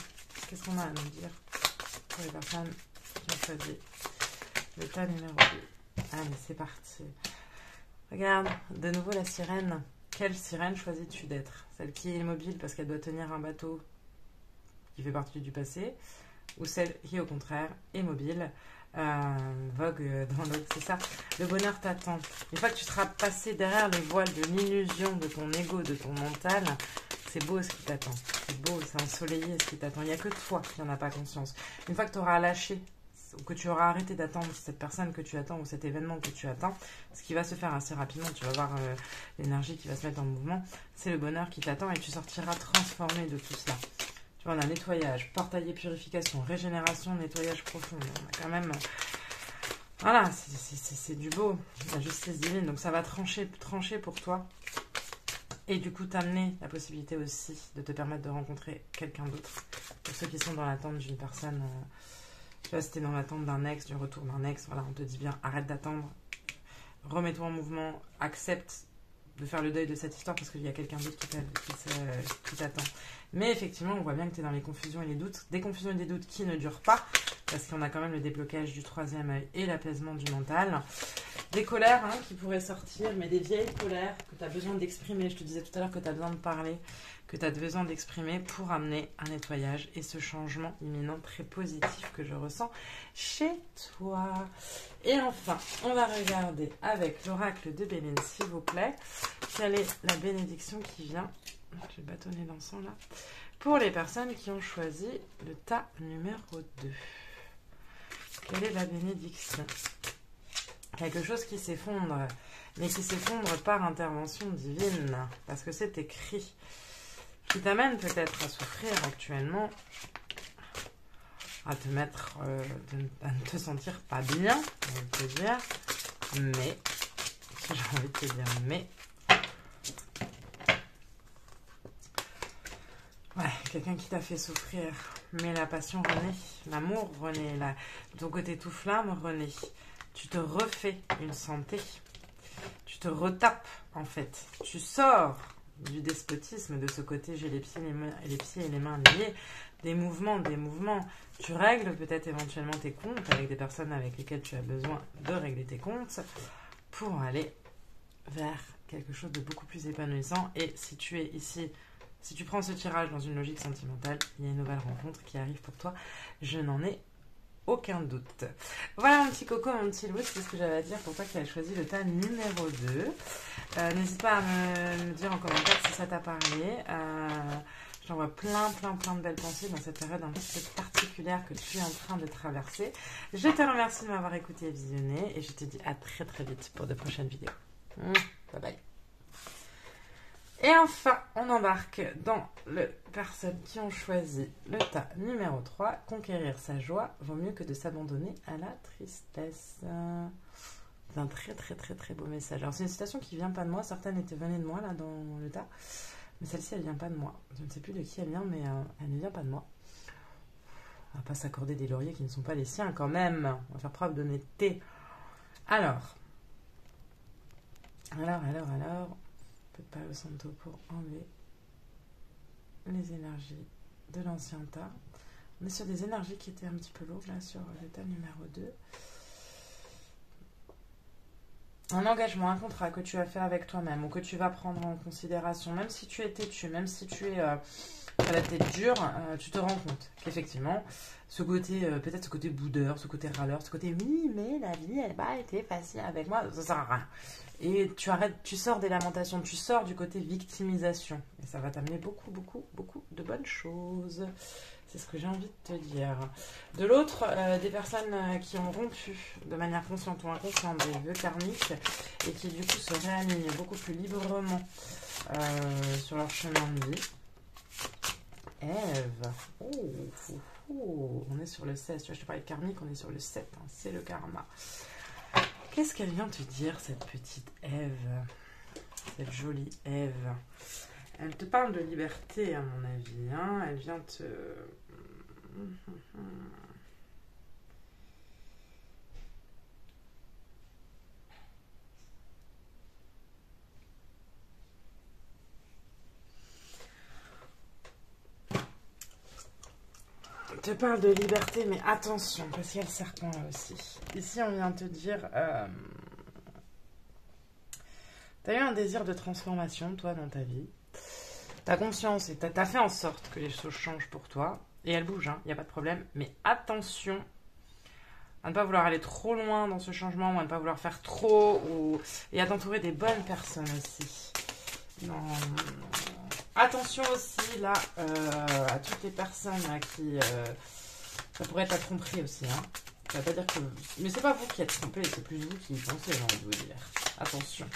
Qu'est-ce qu'on a à nous dire pour les personnes qui ont choisi le plat numéro 2? Allez, c'est parti. Regarde, de nouveau la sirène. Quelle sirène choisis-tu d'être? Celle qui est immobile parce qu'elle doit tenir un bateau qui fait partie du passé, ou celle qui, au contraire, est mobile, vogue dans l'eau, c'est ça. Le bonheur t'attend. Une fois que tu seras passé derrière les voiles de l'illusion de ton ego, de ton mental, c'est beau ce qui t'attend. C'est beau, c'est ensoleillé ce qui t'attend. Il n'y a que toi qui n'en as pas conscience. Une fois que tu auras lâché, ou que tu auras arrêté d'attendre cette personne que tu attends, ou cet événement que tu attends, ce qui va se faire assez rapidement, tu vas voir l'énergie qui va se mettre en mouvement, c'est le bonheur qui t'attend et tu sortiras transformé de tout cela. On a nettoyage, portail et purification, régénération, nettoyage profond. On a quand même... Voilà, c'est du beau, la justice divine. Donc ça va trancher pour toi. Et du coup, t'amener la possibilité aussi de te permettre de rencontrer quelqu'un d'autre. Pour ceux qui sont dans l'attente d'une personne... tu vois, si t'es dans l'attente d'un ex, du retour d'un ex, voilà, on te dit bien, arrête d'attendre. Remets-toi en mouvement, accepte de faire le deuil de cette histoire parce qu'il y a quelqu'un d'autre qui t'attend. Mais effectivement, on voit bien que tu es dans les confusions et les doutes. Des confusions et des doutes qui ne durent pas, parce qu'on a quand même le déblocage du troisième œil et l'apaisement du mental. Des colères hein, qui pourraient sortir, mais des vieilles colères que tu as besoin d'exprimer. Je te disais tout à l'heure que tu as besoin de parler, que tu as besoin d'exprimer pour amener un nettoyage et ce changement imminent très positif que je ressens chez toi. Et enfin, on va regarder avec l'oracle de Béline, s'il vous plaît, quelle est la bénédiction qui vient. Je vais bâtonner l'encens là. Pour les personnes qui ont choisi le tas numéro 2. Quelle est la bénédiction? Quelque chose qui s'effondre, mais qui s'effondre par intervention divine, parce que c'est écrit, qui t'amène peut-être à souffrir actuellement, à te mettre, à ne te sentir pas bien, on va te dire, mais, j'ai envie de te dire, mais, ouais, quelqu'un qui t'a fait souffrir, mais la passion renaît, l'amour renaît, ton côté tout flamme renaît. Tu te refais une santé, tu te retapes en fait, tu sors du despotisme, de ce côté j'ai les pieds et les mains liés, des mouvements, tu règles peut-être éventuellement tes comptes avec des personnes avec lesquelles tu as besoin de régler tes comptes pour aller vers quelque chose de beaucoup plus épanouissant. Et si tu es ici, si tu prends ce tirage dans une logique sentimentale, il y a une nouvelle rencontre qui arrive pour toi, je n'en ai aucun doute. Voilà mon petit coco, mon petit Louis, c'est ce que j'avais à dire pour toi qui as choisi le tas numéro 2. N'hésite pas à me dire en commentaire si ça t'a parlé. J'envoie plein de belles pensées dans cette période un petit peu particulière que tu es en train de traverser. Je te remercie de m'avoir écouté et visionné et je te dis à très vite pour de prochaines vidéos. Bye bye. Et enfin, on embarque dans les personnes qui ont choisi le tas numéro 3. Conquérir sa joie vaut mieux que de s'abandonner à la tristesse. C'est un très beau message. Alors c'est une citation qui vient pas de moi. Certaines venaient de moi là dans le tas. Mais celle-ci, elle vient pas de moi. Je ne sais plus de qui elle vient, mais elle ne vient pas de moi. On va pas s'accorder des lauriers qui ne sont pas les siens quand même. On va faire preuve d'honnêteté. Alors. Palo Santo pour enlever les énergies de l'ancien tas. On est sur des énergies qui étaient un petit peu lourdes là sur le tas numéro 2. Un engagement, un contrat que tu as fait avec toi-même ou que tu vas prendre en considération, même si tu es têtu, même si tu es à la tête dure, tu te rends compte qu'effectivement, ce côté, peut-être ce côté boudeur, ce côté râleur, ce côté oui, mais la vie, elle n'a pas été facile avec moi, ça sert à rien. Et tu sors des lamentations, tu sors du côté victimisation. Et ça va t'amener beaucoup de bonnes choses. C'est ce que j'ai envie de te dire. De l'autre, des personnes qui ont rompu de manière consciente ou inconsciente des vœux karmiques et qui du coup se réalignent beaucoup plus librement sur leur chemin de vie. Ève. On est sur le 16. Tu vois, je te parlais de karmique, on est sur le 7. Hein, c'est le karma. Qu'est-ce qu'elle vient te dire, cette petite Ève? Cette jolie Ève. Elle te parle de liberté, à mon avis. Hein. Elle vient te... Elle te parle de liberté, mais attention, parce qu'il y a le serpent là aussi. Ici, on vient te dire... tu as eu un désir de transformation, toi, dans ta vie. T'as conscience et t'as fait en sorte que les choses changent pour toi. Et elles bougent, il n'y a pas de problème. Mais attention à ne pas vouloir aller trop loin dans ce changement ou à ne pas vouloir faire trop. Et à t'entourer des bonnes personnes aussi. Non. Attention aussi, là, à toutes les personnes à qui... ça pourrait être la tromperie aussi. Hein. Ça veut pas dire que... Mais c'est pas vous qui êtes trompé, c'est plus vous qui y pensez, j'ai envie de vous dire. Attention.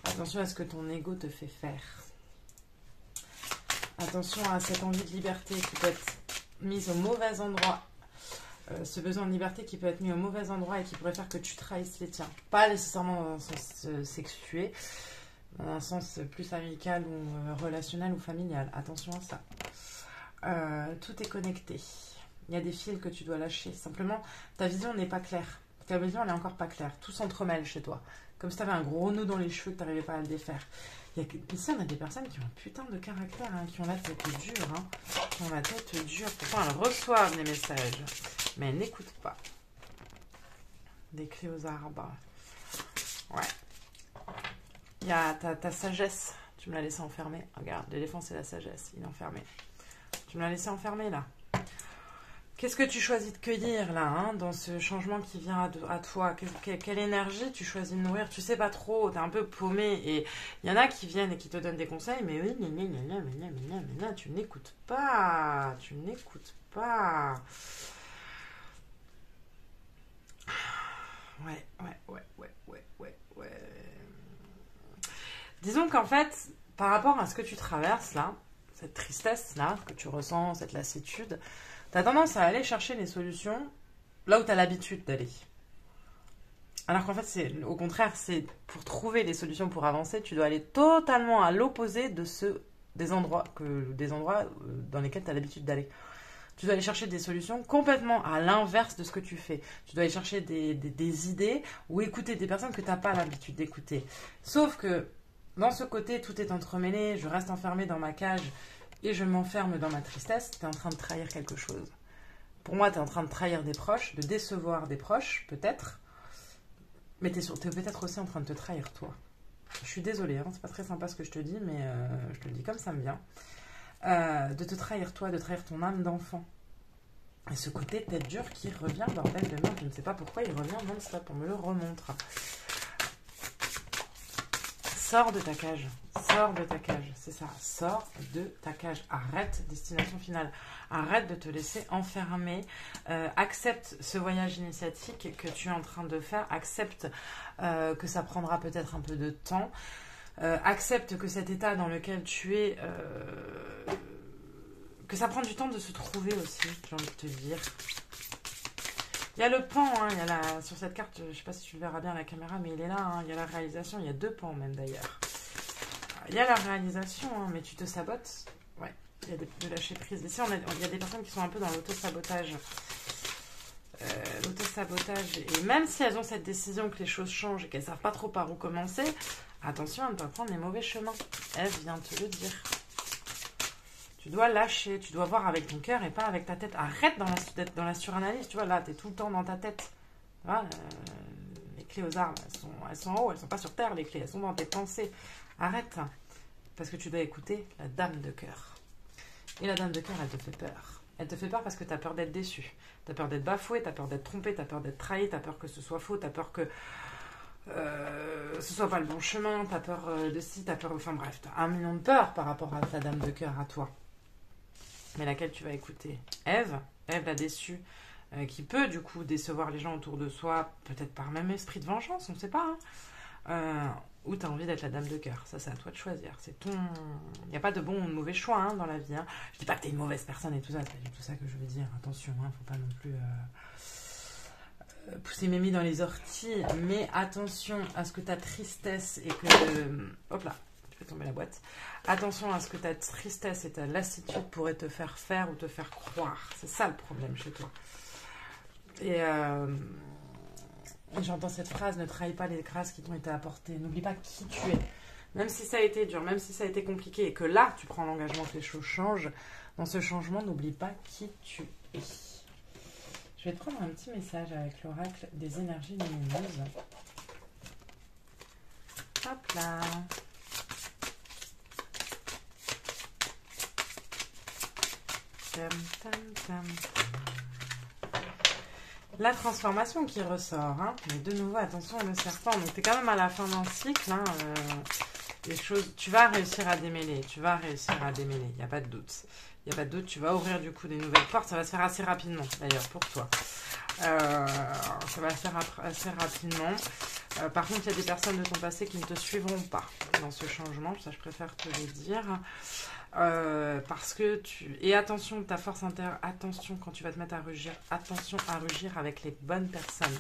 Attention à ce que ton ego te fait faire. Attention à cette envie de liberté qui peut être mise au mauvais endroit. Ce besoin de liberté qui peut être mis au mauvais endroit et qui pourrait faire que tu trahisses les tiens. Pas nécessairement dans un sens sexué, dans un sens plus amical ou relationnel ou familial. Attention à ça. Tout est connecté. Il y a des fils que tu dois lâcher. Simplement, ta vision n'est pas claire. Ta vision, elle n'est encore pas claire. Tout s'entremêle chez toi. Comme si tu avais un gros nœud dans les cheveux que tu n'arrivais pas à le défaire. Ici, on a des personnes qui ont un putain de caractère, hein, qui ont la tête dure. Hein, qui ont la tête dure. Pourtant, elles reçoivent les messages. Mais elles n'écoutent pas. Des clés aux arbres. Ouais. Il y a ta sagesse. Tu me l'as laissé enfermer. Regarde, l'éléphant, c'est la sagesse. Il est enfermé. Tu me l'as laissé enfermer, là. Qu'est-ce que tu choisis de cueillir là, hein, dans ce changement qui vient à toi? Quelle énergie tu choisis de nourrir? Tu sais pas trop, t'es un peu paumé et il y en a qui viennent et qui te donnent des conseils, mais oui, tu n'écoutes pas, tu n'écoutes pas. Ouais. Disons qu'en fait, par rapport à ce que tu traverses là, cette tristesse là, que tu ressens, cette lassitude, tu as tendance à aller chercher les solutions là où tu as l'habitude d'aller. Alors qu'en fait, au contraire, c'est pour trouver les solutions pour avancer, tu dois aller totalement à l'opposé des endroits dans lesquels tu as l'habitude d'aller. Tu dois aller chercher des solutions complètement à l'inverse de ce que tu fais. Tu dois aller chercher des idées ou écouter des personnes que tu n'as pas l'habitude d'écouter. Sauf que dans ce côté, tout est entremêlé, je reste enfermé dans ma cage et je m'enferme dans ma tristesse, tu es en train de trahir quelque chose. Pour moi, tu es en train de trahir des proches, de décevoir des proches, peut-être. Mais tu es peut-être aussi en train de te trahir, toi. Je suis désolée, hein, c'est pas très sympa ce que je te dis, mais je te le dis comme ça me vient. De te trahir, toi, de trahir ton âme d'enfant. Et ce côté tête dure qui revient, bordel de merde, je ne sais pas pourquoi il revient non-stop, on me le remontre. Sors de ta cage, c'est ça, sors de ta cage, arrête destination finale, arrête de te laisser enfermer, accepte ce voyage initiatique que tu es en train de faire, accepte que ça prendra peut-être un peu de temps, accepte que cet état dans lequel tu es, que ça prend du temps de se trouver aussi, j'ai envie de te dire. Il y a le pan, hein, sur cette carte, je ne sais pas si tu le verras bien à la caméra, mais il est là, hein, il y a la réalisation, il y a 2 pans même d'ailleurs. Il y a la réalisation, hein, mais tu te sabotes. Ouais, il y a de lâcher prise. Ici, il y a des personnes qui sont un peu dans l'auto-sabotage. Et même si elles ont cette décision que les choses changent et qu'elles ne savent pas trop par où commencer, attention à ne pas prendre les mauvais chemins. Elle vient te le dire. Tu dois lâcher, tu dois voir avec ton cœur et pas avec ta tête. Arrête d'être dans la suranalyse, tu vois, là, tu es tout le temps dans ta tête. Tu vois, les clés aux arbres, elles sont en haut, elles sont pas sur terre, les clés, elles sont dans tes pensées. Arrête, parce que tu dois écouter la dame de cœur. Et la dame de cœur, elle te fait peur. Elle te fait peur parce que tu as peur d'être déçu. Tu as peur d'être bafoué, tu as peur d'être trompé, tu as peur d'être trahi, tu as peur que ce soit faux, tu as peur que ce soit pas le bon chemin, tu as peur de ci, tu as peur... Enfin bref, tu as 1 million de peurs par rapport à ta dame de cœur, à toi. mais laquelle tu vas écouter? Ève la déçue, qui peut du coup décevoir les gens autour de soi, peut-être par même esprit de vengeance, on ne sait pas, hein. Ou tu as envie d'être la dame de cœur. Ça, c'est à toi de choisir. C'est ton... Il n'y a pas de bon ou de mauvais choix hein, dans la vie. Hein. Je dis pas que tu es une mauvaise personne et tout ça. C'est pas du tout ça que je veux dire. Attention, hein, faut pas non plus pousser Mimi dans les orties. Mais attention à ce que ta tristesse et que... hop là, je vais tomber la boîte. Attention à ce que ta tristesse et ta lassitude pourraient te faire faire ou te faire croire. C'est ça le problème chez toi. Et j'entends cette phrase, ne trahis pas les grâces qui t'ont été apportées. N'oublie pas qui tu es. Même si ça a été dur, même si ça a été compliqué et que là, tu prends l'engagement que les choses changent, dans ce changement, n'oublie pas qui tu es. Je vais te prendre un petit message avec l'oracle des énergies lumineuses. Hop là. Tam, tam, tam. La transformation qui ressort, hein. Mais de nouveau, attention, le serpent. Donc, tu es quand même à la fin d'un cycle. Hein. Les choses, tu vas réussir à démêler. Tu vas réussir à démêler. Il n'y a pas de doute. Il n'y a pas de doute. Tu vas ouvrir du coup des nouvelles portes. Ça va se faire assez rapidement, d'ailleurs, pour toi. Ça va se faire assez rapidement. Par contre, il y a des personnes de ton passé qui ne te suivront pas dans ce changement. Ça, je préfère te le dire. Parce que tu... Et attention, ta force intérieure, attention quand tu vas te mettre à rugir, attention à rugir avec les bonnes personnes.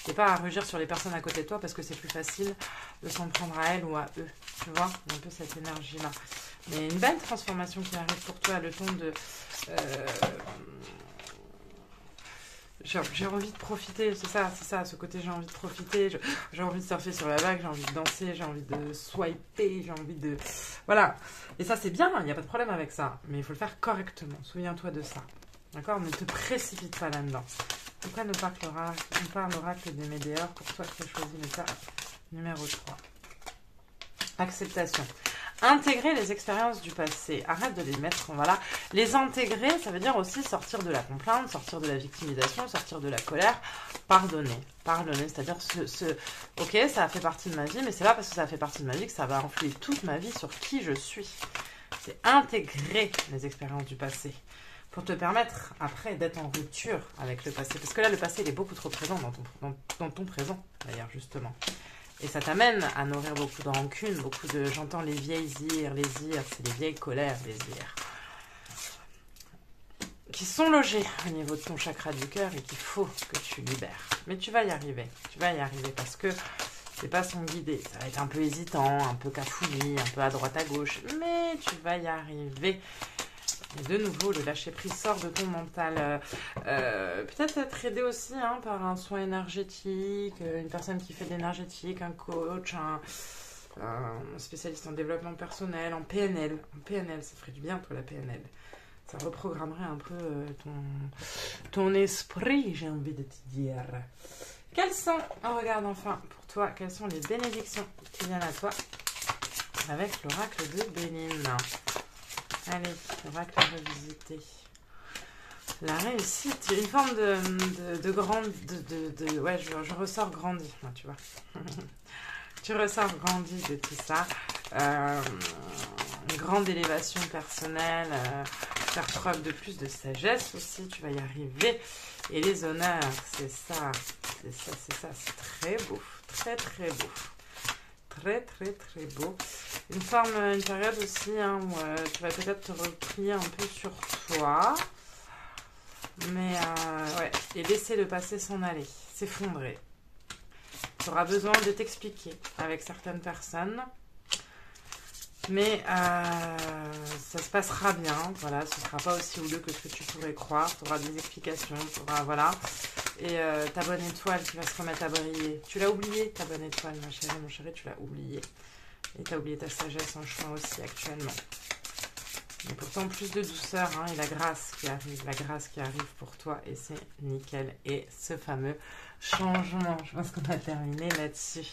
Et pas à rugir sur les personnes à côté de toi parce que c'est plus facile de s'en prendre à elles ou à eux. Tu vois, un peu cette énergie-là. Mais une belle transformation qui arrive pour toi, le ton de... J'ai envie de profiter, c'est ça, ce côté j'ai envie de profiter, j'ai envie de surfer sur la vague, j'ai envie de danser, j'ai envie de swiper, j'ai envie de... Voilà. Et ça c'est bien, il n'y a pas de problème avec ça, mais il faut le faire correctement, souviens-toi de ça. D'accord? Ne te précipite pas là-dedans. Pourquoi ne pas l'oracle des météores pour toi qui as choisi l'étape numéro 3? Acceptation. Intégrer les expériences du passé. Arrête de les mettre, voilà. Les intégrer, ça veut dire aussi sortir de la complainte, sortir de la victimisation, sortir de la colère. Pardonner. Pardonner, c'est-à-dire ok, ça a fait partie de ma vie, mais c'est pas parce que ça a fait partie de ma vie que ça va influer toute ma vie sur qui je suis. C'est intégrer les expériences du passé pour te permettre, après, d'être en rupture avec le passé. Parce que là, le passé, il est beaucoup trop présent dans ton présent, d'ailleurs, justement. Et ça t'amène à nourrir beaucoup de rancune, beaucoup de... J'entends les vieilles ires, c'est les vieilles colères, les ires. Qui sont logées au niveau de ton chakra du cœur et qu'il faut que tu libères. Mais tu vas y arriver parce que tes pas sont guidés. Ça va être un peu hésitant, un peu cafouillis, un peu à droite à gauche, mais tu vas y arriver. Et de nouveau, le lâcher-prise sort de ton mental. Peut-être être aidé aussi hein, par un soin énergétique, une personne qui fait de l'énergétique, un coach, un spécialiste en développement personnel, en PNL. En PNL, ça ferait du bien, toi, la PNL. Ça reprogrammerait un peu ton esprit, j'ai envie de te dire. Quelles sont, regarde enfin, pour toi, quelles sont les bénédictions qui viennent à toi avec l'oracle de Béline? Allez, l'oracle revisité. La réussite, une forme de grande... ouais, je ressors grandi, moi, tu vois. Tu ressors grandi de tout ça. Une grande élévation personnelle, faire preuve de plus de sagesse aussi, tu vas y arriver. Et les honneurs, c'est ça, c'est très beau, très très beau. Très très très beau. Une période aussi hein, où tu vas peut-être te replier un peu sur toi. Mais ouais, et laisser le passé s'en aller, s'effondrer. Tu auras besoin de t'expliquer avec certaines personnes. Mais ça se passera bien, voilà, ce ne sera pas aussi houleux que ce que tu pourrais croire. Tu auras des explications, voilà. Et ta bonne étoile qui va se remettre à briller. Tu l'as oublié, ta bonne étoile, ma chérie, mon chéri, tu l'as oublié. Et tu as oublié ta sagesse en chemin aussi actuellement. Mais pourtant, plus de douceur hein, et la grâce qui arrive pour toi. Et c'est nickel. Et ce fameux changement, je pense qu'on a terminé là-dessus.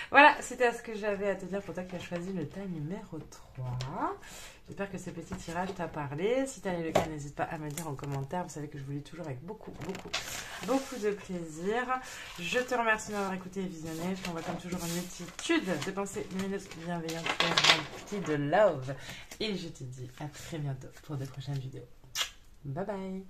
Voilà, c'était ce que j'avais à te dire pour toi qui as choisi le tas numéro 3. J'espère que ce petit tirage t'a parlé. Si tel est le cas, n'hésite pas à me le dire en commentaire. Vous savez que je vous lis toujours avec beaucoup de plaisir. Je te remercie d'avoir écouté et visionné. Je t'envoie comme toujours une multitude de pensées lumineuses, bienveillantes et remplies de love. Et je te dis à très bientôt pour de prochaines vidéos. Bye bye.